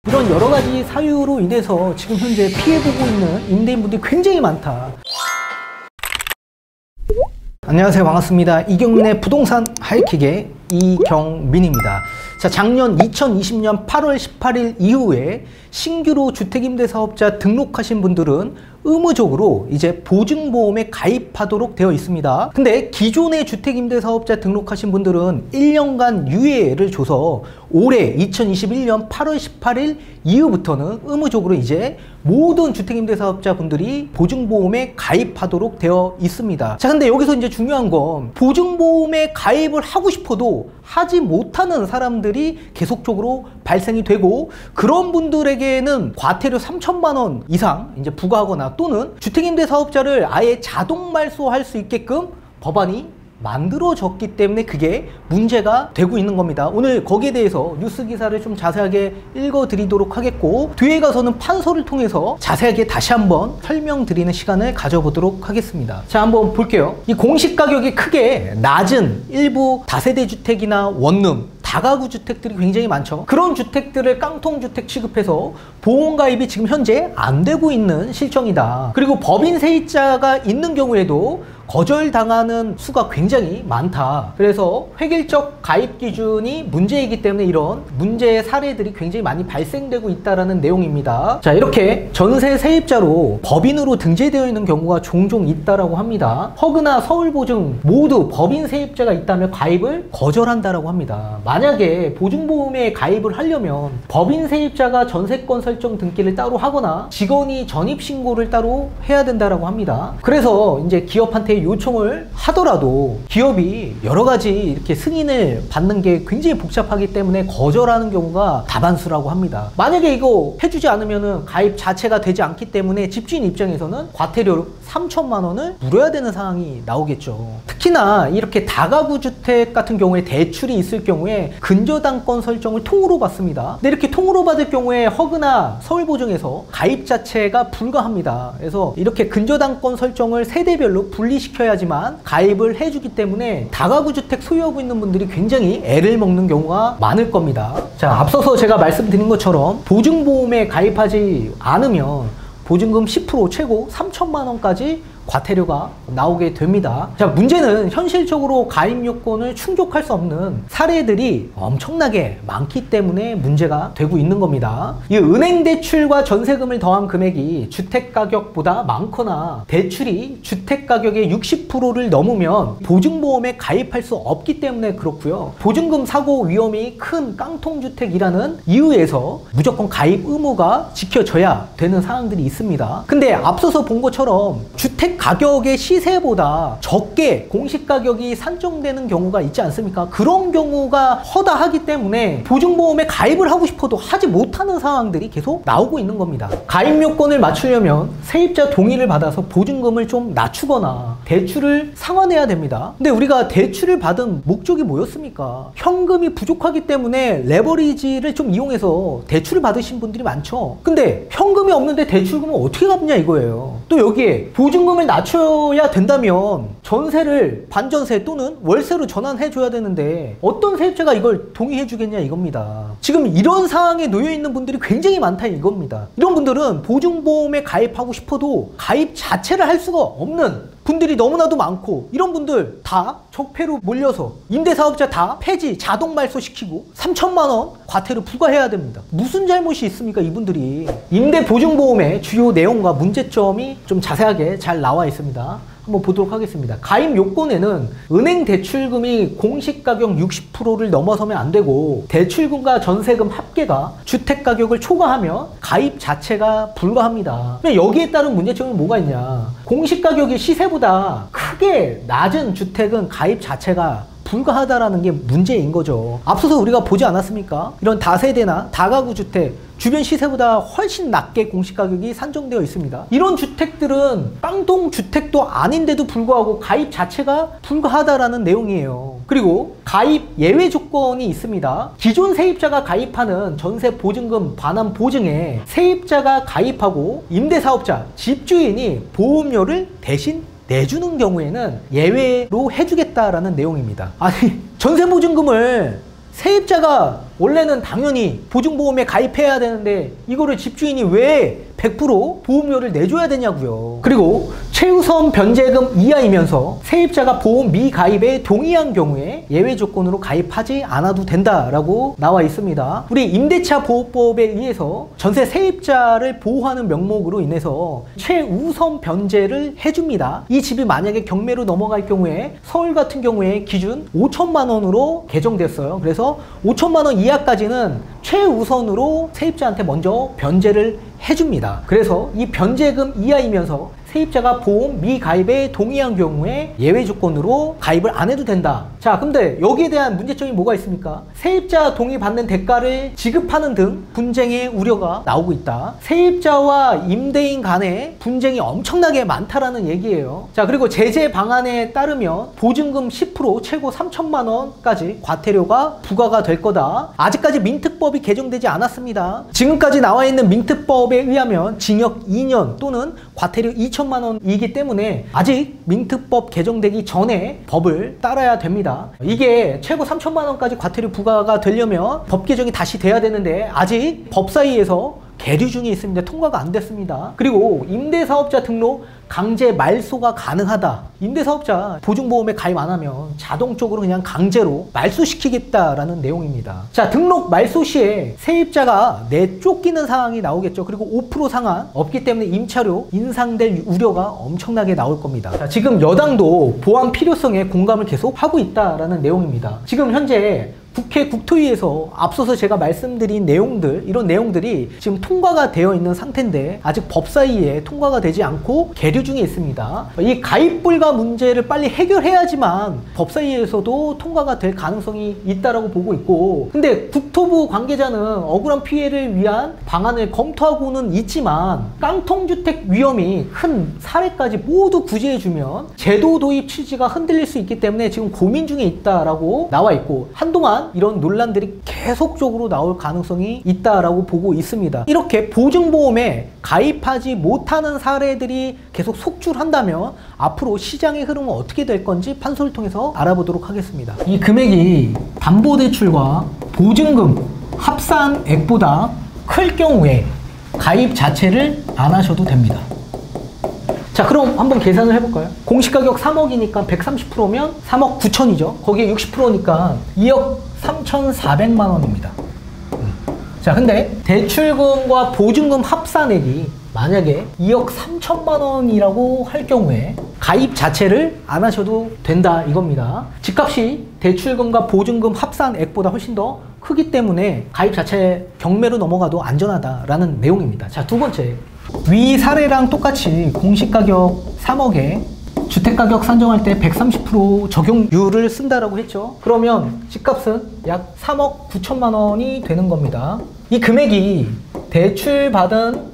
이런 여러 가지 사유로 인해서 지금 현재 피해보고 있는 임대인분들이 굉장히 많다. 안녕하세요, 반갑습니다. 이경민의 부동산 하이킥의 이경민입니다. 자, 작년 2020년 8월 18일 이후에 신규로 주택임대사업자 등록하신 분들은 의무적으로 이제 보증보험에 가입하도록 되어 있습니다. 근데 기존의 주택임대사업자 등록하신 분들은 1년간 유예를 줘서 올해 2021년 8월 18일 이후부터는 의무적으로 이제 모든 주택임대사업자 분들이 보증보험에 가입하도록 되어 있습니다. 자, 근데 여기서 이제 중요한 건 보증보험에 가입을 하고 싶어도 하지 못하는 사람들이 계속적으로 발생이 되고, 그런 분들에게는 과태료 3천만 원 이상 이제 부과하거나 또는 주택임대사업자를 아예 자동 말소할 수 있게끔 법안이 만들어졌기 때문에 그게 문제가 되고 있는 겁니다. 오늘 거기에 대해서 뉴스 기사를 좀 자세하게 읽어드리도록 하겠고, 뒤에 가서는 판서를 통해서 자세하게 다시 한번 설명드리는 시간을 가져보도록 하겠습니다. 자, 한번 볼게요. 이 공시가격이 크게 낮은 일부 다세대 주택이나 원룸, 다가구 주택들이 굉장히 많죠. 그런 주택들을 깡통주택 취급해서 보험가입이 지금 현재 안 되고 있는 실정이다. 그리고 법인 세입자가 있는 경우에도 거절당하는 수가 굉장히 많다. 그래서 획일적 가입 기준이 문제이기 때문에 이런 문제의 사례들이 굉장히 많이 발생되고 있다는 내용입니다. 자, 이렇게 전세 세입자로 법인으로 등재되어 있는 경우가 종종 있다라고 합니다. 허그나 서울보증 모두 법인 세입자가 있다면 가입을 거절한다라고 합니다. 만약에 보증보험에 가입을 하려면 법인 세입자가 전세권 설정 등기를 따로 하거나 직원이 전입신고를 따로 해야 된다라고 합니다. 그래서 이제 기업한테 요청을 하더라도 기업이 여러 가지 이렇게 승인을 받는 게 굉장히 복잡하기 때문에 거절하는 경우가 다반수라고 합니다. 만약에 이거 해주지 않으면 가입 자체가 되지 않기 때문에 집주인 입장에서는 과태료 3천만 원을 물어야 되는 상황이 나오겠죠. 특히나 이렇게 다가구 주택 같은 경우에 대출이 있을 경우에 근저당권 설정을 통으로 받습니다. 근데 이렇게 통으로 받을 경우에 허그나 서울보증에서 가입 자체가 불가합니다. 그래서 이렇게 근저당권 설정을 세대별로 분리시켜야지만 가입을 해주기 때문에 다가구 주택 소유하고 있는 분들이 굉장히 애를 먹는 경우가 많을 겁니다. 자, 앞서서 제가 말씀드린 것처럼 보증보험에 가입하지 않으면 보증금 10% 최고 3천만 원까지 과태료가 나오게 됩니다. 자, 문제는 현실적으로 가입 요건을 충족할 수 없는 사례들이 엄청나게 많기 때문에 문제가 되고 있는 겁니다. 이 은행 대출과 전세금을 더한 금액이 주택 가격보다 많거나 대출이 주택 가격의 60%를 넘으면 보증보험에 가입할 수 없기 때문에 그렇고요. 보증금 사고 위험이 큰 깡통주택이라는 이유에서 무조건 가입 의무가 지켜져야 되는 상황들이 있습니다. 근데 앞서서 본 것처럼 주택 가격의 시세보다 적게 공시가격이 산정되는 경우가 있지 않습니까? 그런 경우가 허다하기 때문에 보증보험에 가입을 하고 싶어도 하지 못하는 상황들이 계속 나오고 있는 겁니다. 가입 요건을 맞추려면 세입자 동의를 받아서 보증금을 좀 낮추거나 대출을 상환해야 됩니다. 근데 우리가 대출을 받은 목적이 뭐였습니까? 현금이 부족하기 때문에 레버리지를 좀 이용해서 대출을 받으신 분들이 많죠. 근데 현금이 없는데 대출금을 어떻게 갚냐 이거예요. 또 여기에 보증금을 낮춰야 된다면 전세를 반전세 또는 월세로 전환해 줘야 되는데 어떤 세입자가 이걸 동의해 주겠냐 이겁니다. 지금 이런 상황에 놓여 있는 분들이 굉장히 많다 이겁니다. 이런 분들은 보증보험에 가입하고 싶어도 가입 자체를 할 수가 없는 분들이 너무나도 많고, 이런 분들 다 적폐로 몰려서 임대사업자 다 폐지, 자동 말소시키고 3천만 원 과태료 부과해야 됩니다. 무슨 잘못이 있습니까 이분들이? 임대보증보험의 주요 내용과 문제점이 좀 자세하게 잘 나와 있습니다. 한번 보도록 하겠습니다. 가입 요건에는 은행 대출금이 공시가격 60%를 넘어서면 안 되고, 대출금과 전세금 합계가 주택가격을 초과하면 가입 자체가 불가합니다. 여기에 따른 문제점은 뭐가 있냐? 공시가격이 시세보다 크게 낮은 주택은 가입 자체가 불가하다라는 게 문제인 거죠. 앞서서 우리가 보지 않았습니까? 이런 다세대나 다가구 주택 주변 시세보다 훨씬 낮게 공시가격이 산정되어 있습니다. 이런 주택들은 깡통 주택도 아닌데도 불구하고 가입 자체가 불가하다라는 내용이에요. 그리고 가입 예외 조건이 있습니다. 기존 세입자가 가입하는 전세 보증금 반환 보증에 세입자가 가입하고 임대사업자, 집주인이 보험료를 대신 내주는 경우에는 예외로 해주겠다라는 내용입니다. 아니, 전세보증금을 세입자가 원래는 당연히 보증보험에 가입해야 되는데 이거를 집주인이 왜 100% 보험료를 내줘야 되냐고요. 그리고 최우선 변제금 이하이면서 세입자가 보험 미가입에 동의한 경우에 예외 조건으로 가입하지 않아도 된다라고 나와 있습니다. 우리 임대차 보호법에 의해서 전세 세입자를 보호하는 명목으로 인해서 최우선 변제를 해줍니다. 이 집이 만약에 경매로 넘어갈 경우에 서울 같은 경우에 기준 5천만 원으로 개정됐어요. 그래서 5천만 원 이하까지는 최우선으로 세입자한테 먼저 변제를 해줍니다. 그래서 이 변제금 이하이면서 세입자가 보험 미가입에 동의한 경우에 예외 조건으로 가입을 안 해도 된다. 자, 근데 여기에 대한 문제점이 뭐가 있습니까? 세입자 동의 받는 대가를 지급하는 등 분쟁의 우려가 나오고 있다. 세입자와 임대인 간에 분쟁이 엄청나게 많다라는 얘기예요. 자, 그리고 제재 방안에 따르면 보증금 10% 최고 3천만 원까지 과태료가 부과가 될 거다. 아직까지 민특법이 개정되지 않았습니다. 지금까지 나와 있는 민특법에 의하면 징역 2년 또는 과태료 2천만 원이기 때문에 아직 민특법 개정되기 전에 법을 따라야 됩니다. 이게 최고 3천만 원까지 과태료 부과가 되려면 법 개정이 다시 돼야 되는데 아직 법사위에서 계류 중에 있습니다. 통과가 안 됐습니다. 그리고 임대사업자 등록 강제 말소가 가능하다. 임대사업자 보증보험에 가입 안 하면 자동적으로 그냥 강제로 말소시키겠다라는 내용입니다. 자, 등록 말소 시에 세입자가 내쫓기는 상황이 나오겠죠. 그리고 5% 상한 없기 때문에 임차료 인상될 우려가 엄청나게 나올 겁니다. 자, 지금 여당도 보완 필요성에 공감을 계속 하고 있다라는 내용입니다. 지금 현재 국회 국토위에서 앞서서 제가 말씀드린 내용들, 이런 내용들이 지금 통과가 되어 있는 상태인데 아직 법사위에 통과가 되지 않고 계류 중에 있습니다. 이 가입 불가 문제를 빨리 해결해야지만 법사위에서도 통과가 될 가능성이 있다라고 보고 있고, 근데 국토부 관계자는 억울한 피해를 위한 방안을 검토하고는 있지만 깡통주택 위험이 큰 사례까지 모두 구제해주면 제도 도입 취지가 흔들릴 수 있기 때문에 지금 고민 중에 있다라고 나와 있고, 한동안 이런 논란들이 계속적으로 나올 가능성이 있다라고 보고 있습니다. 이렇게 보증보험에 가입하지 못하는 사례들이 계속 속출한다면 앞으로 시장의 흐름은 어떻게 될 건지 판소를 통해서 알아보도록 하겠습니다. 이 금액이 담보대출과 보증금 합산액보다 클 경우에 가입 자체를 안 하셔도 됩니다. 자, 그럼 한번 계산을 해볼까요? 공시가격 3억이니까 130%면 3억 9천이죠. 거기에 60%니까 2억 3,400만 원입니다. 자, 근데 대출금과 보증금 합산액이 만약에 2억 3천만 원이라고 할 경우에 가입 자체를 안 하셔도 된다 이겁니다. 집값이 대출금과 보증금 합산액보다 훨씬 더 크기 때문에 가입 자체 경매로 넘어가도 안전하다라는 내용입니다. 자, 두 번째, 위 사례랑 똑같이 공시가격 3억에 주택가격 산정할 때 130% 적용률을 쓴다라고 했죠. 그러면 집값은 약 3억 9천만 원이 되는 겁니다. 이 금액이 대출받은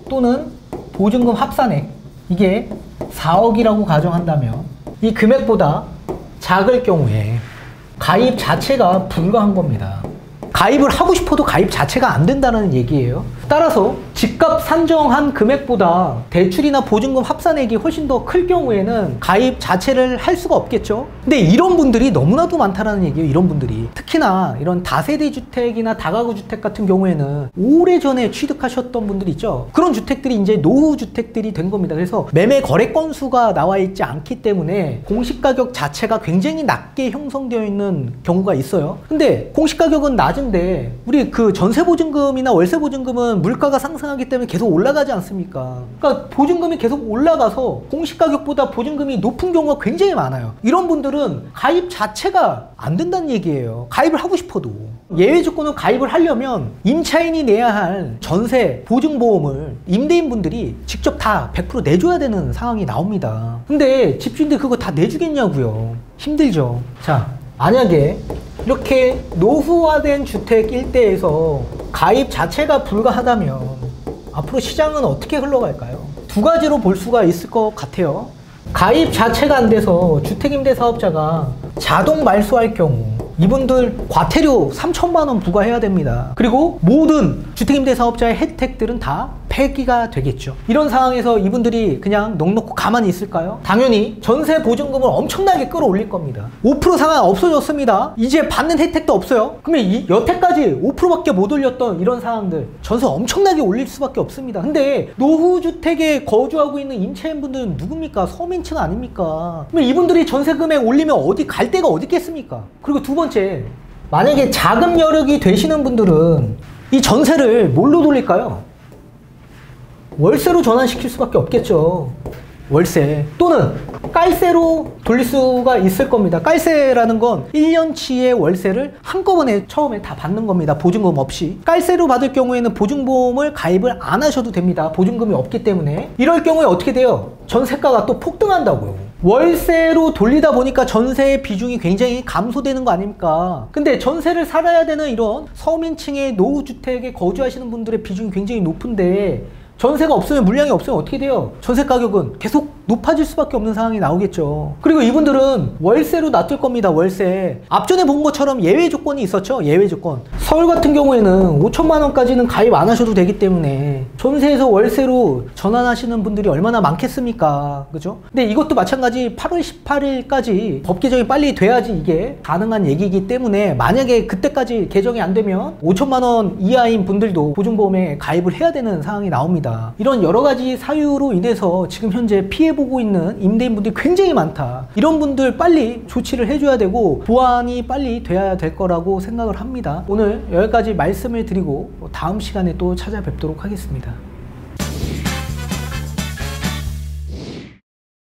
또는 보증금 합산액, 이게 4억이라고 가정한다면 이 금액보다 작을 경우에 가입 자체가 불가한 겁니다. 가입을 하고 싶어도 가입 자체가 안 된다는 얘기예요. 따라서 집값 산정한 금액보다 대출이나 보증금 합산액이 훨씬 더 클 경우에는 가입 자체를 할 수가 없겠죠. 근데 이런 분들이 너무나도 많다는 얘기예요. 이런 분들이 특히나 이런 다세대 주택이나 다가구 주택 같은 경우에는 오래전에 취득하셨던 분들 있죠. 그런 주택들이 이제 노후 주택들이 된 겁니다. 그래서 매매 거래 건수가 나와 있지 않기 때문에 공시가격 자체가 굉장히 낮게 형성되어 있는 경우가 있어요. 근데 공시가격은 낮은데 우리 그 전세보증금이나 월세보증금은 물가가 상승하기 때문에 계속 올라가지 않습니까? 그러니까 보증금이 계속 올라가서 공시가격보다 보증금이 높은 경우가 굉장히 많아요. 이런 분들은 가입 자체가 안 된다는 얘기예요. 가입을 하고 싶어도. 예외 조건으로 가입을 하려면 임차인이 내야 할 전세 보증보험을 임대인분들이 직접 다 100% 내줘야 되는 상황이 나옵니다. 근데 집주인들 그거 다 내주겠냐고요. 힘들죠. 자, 만약에 이렇게 노후화된 주택 일대에서 가입 자체가 불가하다면 앞으로 시장은 어떻게 흘러갈까요? 두 가지로 볼 수가 있을 것 같아요. 가입 자체가 안 돼서 주택임대사업자가 자동 말소할 경우 이분들 과태료 3천만 원 부과해야 됩니다. 그리고 모든 주택임대사업자의 혜택들은 다 폐기가 되겠죠. 이런 상황에서 이분들이 그냥 넋놓고 가만히 있을까요? 당연히 전세 보증금을 엄청나게 끌어올릴 겁니다. 5% 상한 없어졌습니다. 이제 받는 혜택도 없어요. 그러면 여태까지 5%밖에 못 올렸던 이런 상황들 전세 엄청나게 올릴 수밖에 없습니다. 근데 노후주택에 거주하고 있는 임차인분들은 누굽니까? 서민층 아닙니까? 그러면 이분들이 전세 금액 올리면 어디 갈 데가 어디 있겠습니까? 그리고 두 번째, 만약에 자금 여력이 되시는 분들은 이 전세를 뭘로 돌릴까요? 월세로 전환시킬 수밖에 없겠죠. 월세 또는 깔세로 돌릴 수가 있을 겁니다. 깔세라는 건 1년치의 월세를 한꺼번에 처음에 다 받는 겁니다. 보증금 없이. 깔세로 받을 경우에는 보증보험을 가입을 안 하셔도 됩니다. 보증금이 없기 때문에. 이럴 경우에 어떻게 돼요? 전세가가 또 폭등한다고요. 월세로 돌리다 보니까 전세의 비중이 굉장히 감소되는 거 아닙니까? 근데 전세를 살아야 되는 이런 서민층의 노후주택에 거주하시는 분들의 비중이 굉장히 높은데 전세가 없으면, 물량이 없으면 어떻게 돼요? 전세 가격은 계속 높아질 수밖에 없는 상황이 나오겠죠. 그리고 이분들은 월세로 놔둘 겁니다. 월세. 앞전에 본 것처럼 예외 조건이 있었죠. 예외 조건. 서울 같은 경우에는 5천만 원까지는 가입 안 하셔도 되기 때문에 전세에서 월세로 전환하시는 분들이 얼마나 많겠습니까? 그죠? 근데 이것도 마찬가지 8월 18일까지 법 개정이 빨리 돼야지 이게 가능한 얘기이기 때문에 만약에 그때까지 개정이 안 되면 5천만 원 이하인 분들도 보증보험에 가입을 해야 되는 상황이 나옵니다. 이런 여러 가지 사유로 인해서 지금 현재 피해보고 있는 임대인분들이 굉장히 많다. 이런 분들 빨리 조치를 해줘야 되고 보완이 빨리 돼야 될 거라고 생각을 합니다. 오늘 여기까지 말씀을 드리고 다음 시간에 또 찾아뵙도록 하겠습니다.